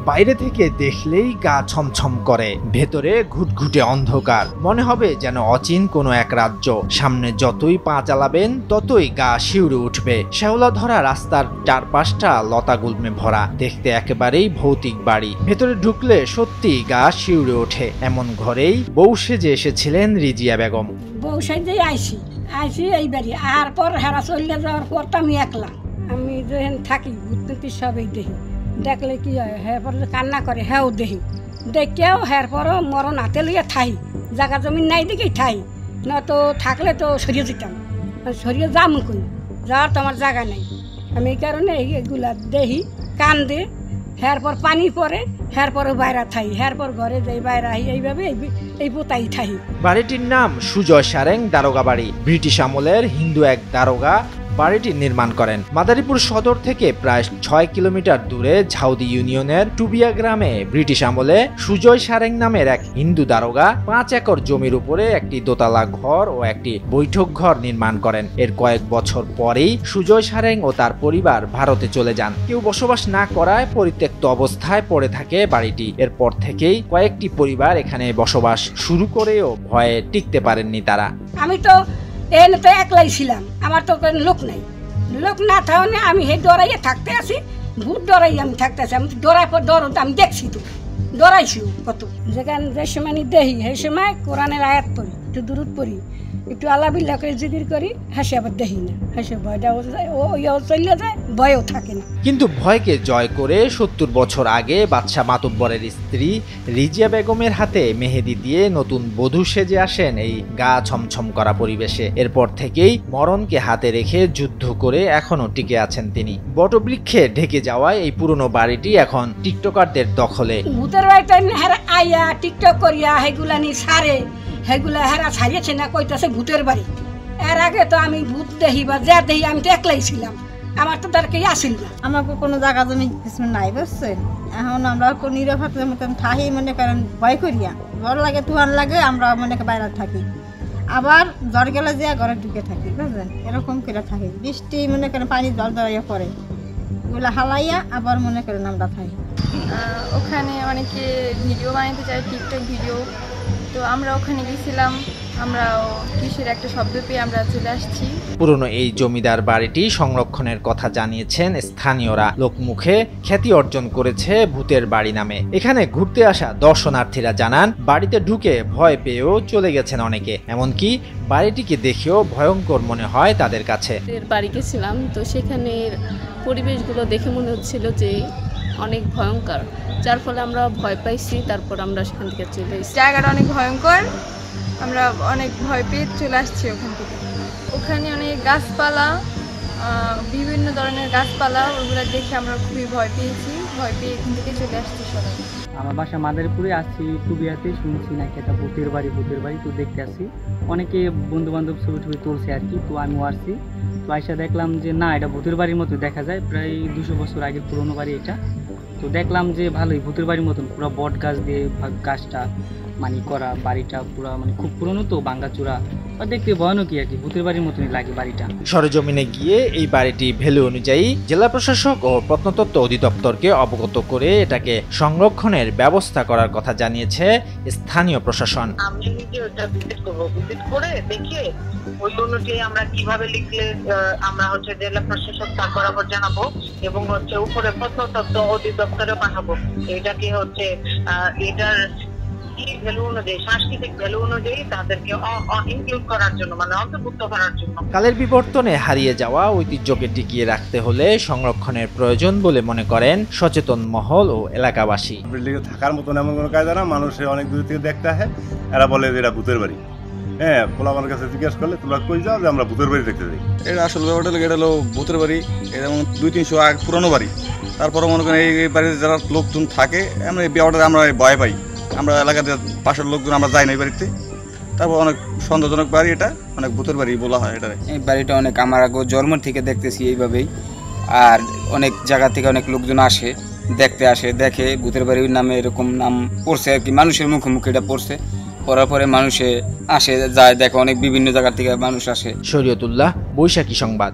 বাইরে থেকে দেখলেই গা ছমছম করে, ভেতরে ঘুটঘুটে অন্ধকার, মনে হবে যেন অচিন কোনো এক রাজ্য। সামনে যতই পা চালাবেন ততই গা শিউরে উঠবে। শ্যাওলা ধরা রাস্তার চারপাশটা লতাগুল্মে ভরা, দেখতে একেবারেই ভৌতিক বাড়ি। ভেতরে ঢুকলে সত্যি গা শিউরে ওঠে। এমন ঘরেই বউ সেজে এসেছিলেন রিজিয়া বেগম। বউ সেজে আইসি এই বাড়ি, আর পর হেরা চলে যাওয়ার পর তো আমি একলা, আমি যেখান থাকি ভূতনীতি সবই দেখি। দেখলে কি হয়, হ্যাঁ পরে কান্না করে, হ্যাঁ দেখি, দেখেও হ্যাঁ পরও মরণ হাতে লইয়া ঠাই, জায়গা জমি নাই দেখেই ঠাই, না তো থাকলে তো সরিয়ে যেতাম, সরিয়ে যাম কই, যাওয়ার তো আমার জায়গা নেই। আমি এই কারণে এগুলা দেখি, কান দে, হ্যার পর পানি পরে, হ্যার পরও বাইরা থাই, হ্যার পর ঘরে যাই বাইরা আহি, এইভাবে এই পোতাই থাই। বাড়িটির নাম সুজয় সারেং দারোগা বাড়ি। ব্রিটিশ আমলের হিন্দু এক দারোগা বাড়িটি নির্মাণ করেন। মাদারীপুর সদর থেকে প্রায় 6 কিলোমিটার দূরে ঝাউদি ইউনিয়নের টুবিয়া গ্রামে ব্রিটিশ আমলে সুজয় সারেং নামের এক হিন্দু দারোগা 5 একর জমির উপরে একটি দোতলা ঘর ও একটি বৈঠক ঘর নির্মাণ করেন। এর কয়েক বছর পরেই সুজয় সারেং ও তার পরিবার ভারতে চলে যান। কেউ বসবাস না করায় পরিত্যক্ত অবস্থায় পড়ে থাকে বাড়িটি। এরপর থেকেই কয়েকটি পরিবার এখানে বসবাস শুরু করেও ভয়ে টিকতে পারেননি তারা। আমি তো এনে তো একলাই ছিলাম, আমার তো কোনো লোক নাই, লোক না থাকলে আমি সেই ডরাইয়ে থাকতে আছি, ভূত ডরাই আমি থাকতে আছি। আমি ডরাই পর ডর আমি দেখছি, তো ডরাইছি কত। যেখানে যে সময় দেখি সেই সময় কোরআনের আয়াত পড়ি, একটু দূরত পড়ি, একটু আল্লাহ বিল্লাহ করে জিকির করি, হাসি আবার দেখি না, হাসি ভয়টাও যায়, ওইও চলে যায়, ভয়ও থাকে না। কিন্তু ভয়কে জয় করে 70 বছর আগে বাদশাহ মাতুব্বরের স্ত্রী রিজিয়া বেগমের হাতে মেহেদি দিয়ে নতুন বধূ সেজে আসেন এই গা ছমছম করা পরিবেশে। এরপর থেকেই মরণকে হাতে রেখে যুদ্ধ করে এখনো টিকে আছেন তিনি। বটবৃক্ষে ঢেকে যাওয়ায় এই পুরনো বাড়িটি এখন টিকটকারদের দখলে। ভূতের বাড়িতে হেরা আইয়া টিকটক করিয়া হেগুলা নি সারে, হেগুলা হেরা ছাড়িয়েছে না কইতাছে ভূতের বাড়ি। এর আগে তো আমি ভূত দেখি বা যা দেখি আমি তো একলাই ছিলাম, আমার তো তার কেউ আসিল না। আমাকে কোনো জায়গা জমি কিছু নাই, বুঝছেন। এখন আমরা নিরাপত্তার মতন থাকি, মনে করেন ভয় করিয়া, জ্বর লাগে তুহান লাগে, আমরা মনে করেন বাইরে থাকি, আবার জ্বর গেলে যে ঘরে ঢুকে থাকি, বুঝলেন, এরকম করে থাকি। বৃষ্টি মনে করেন পানি জল জড়াইয়া পড়ে, ওগুলো হালাইয়া আবার মনে করেন আমরা থাকি। ওখানে অনেকে ভিডিও বানাতে চায়, টিকটক ভিডিও, তো আমরা ওখানে গেছিলাম, আমরা কিসের একটা শব্দ পেয়ে আমরা চলে আসছি। পুরনো এই জমিদার বাড়িটি সংরক্ষণের কথা জানিয়েছেন স্থানীয়রা। লোকমুখে খ্যাতি অর্জন করেছে ভূতের বাড়ি নামে। এখানে ঘুরতে আসা দর্শনার্থীরা জানান, বাড়িতে ঢুকে ভয় পেয়েও চলে গেছেন অনেকে, এমনকি বাড়িটিকে দেখেও ভয়ঙ্কর মনে হয় তাদের কাছে। বাড়ি গেছিলাম, তো সেখানের পরিবেশগুলো দেখে মনে হচ্ছিল যে অনেক ভয়ঙ্কর, যার ফলে আমরা ভয় পাইছি। তারপর আমরা সেখান থেকে চলে এসেছি। জায়গাটা অনেক ভয়ঙ্কর, আমরা অনেক ভয় পেয়ে চলে আসছি ওখান থেকে। ওখানে অনেক গাছপালা, বিভিন্ন ধরনের গাছপালা, ওগুলো দেখে আমরা খুবই ভয় পেয়েছি। ভয় পেয়ে এখান থেকে চলে আসছি সবাই। আমার বাসা মাদারীপুরে, আসছি টুবিয়াতে, শুনছি নাকি একটা ভূতের বাড়ি তো দেখতে আসছি। অনেকে বন্ধু বান্ধব ছবি তুলছে আর কি, তো আমিও আসছি। তো আইসা দেখলাম যে না, এটা ভূতের বাড়ির মতো দেখা যায়, প্রায় 200 বছর আগের পুরনো বাড়ি এটা। তো দেখলাম যে ভালোই ভূতের বাড়ির মতন, পুরো বট গাছ দিয়ে গাছটা মানে করা, বাড়িটা পুরো মানে খুব পুরনো, তো ভাঙ্গাচূড়া, দেখতে ভয়ানক আর কি, ভূতের বাড়ির মতনই লাগে বাড়িটা। সরেজমিনে গিয়ে এই বাড়িটি ভ্যালু অনুযায়ী জেলা প্রশাসক ও প্রত্নতত্ত্ব অধিদপ্তরকে অবগত করে এটাকে সংরক্ষণের ব্যবস্থা করার কথা জানিয়েছে স্থানীয় প্রশাসন। আমি নিজে ওটা ভিজিট করব, ভিজিট করে দেখে ওই অনুযায়ী আমরা কিভাবে লিখলে আমরা জেলা প্রশাসক তার বরাবর জানাবো, এবং উপরে প্রত্নতত্ত্ব অধিদপ্তরে পাঠাবো। এটাকে এটার ভ্যালু অনুযায়ী, সাংস্কৃতিক ভ্যালু অনুযায়ী তাদেরকে ইনক্লুড করার জন্য, মানে অন্তর্ভুক্ত করার জন্য। কালের বিবর্তনে হারিয়ে যাওয়া ঐতিহ্যকে টিকিয়ে রাখতে হলে সংরক্ষণের প্রয়োজন বলে মনে করেন সচেতন মহল ও এলাকাবাসী। বিল্ডিংয়ে থাকার মতন এমন কোনো কাজ না, মানুষে অনেক দূর থেকে দেখতে আসে, এরা বলে যে এটা ভূতের বাড়ি। হ্যাঁ, পোলাপানের কাছে জিজ্ঞেস করলে তোমরা কই যাও যে আমরা ভূতের বাড়ি দেখতে যাই। এটা আসলে ব্যাপারটা এটা হলো ভূতের বাড়ি, এটা যেমন 200-300 আগে পুরনো বাড়ি। তারপরে মনে করেন এই বাড়িতে যারা লোকজন থাকে, আমরা এই ব্যাপারটা আমরা ভয় পাই, আমরা এলাকাতে পাশের লোকজন আমরা যাই না এই বাড়িতে। তারপর অনেক সন্দেহজনক বাড়ি, এটা অনেক ভূতের বাড়ি বলা হয় এটা। এই বাড়িটা অনেক আমার আগে জন্ম থেকে দেখতেছি এইভাবেই, আর অনেক জায়গা থেকে অনেক লোকজন আসে, দেখতে আসে, দেখে ভূতের বাড়ির নামে এরকম নাম পড়ছে আর কি, মানুষের মুখে মুখে এটা পড়ছে, পড়ার পরে মানুষে আসে যায়, দেখে অনেক বিভিন্ন জায়গা থেকে মানুষ আসে। শরীয়তুল্লাহ, বৈশাখী সংবাদ।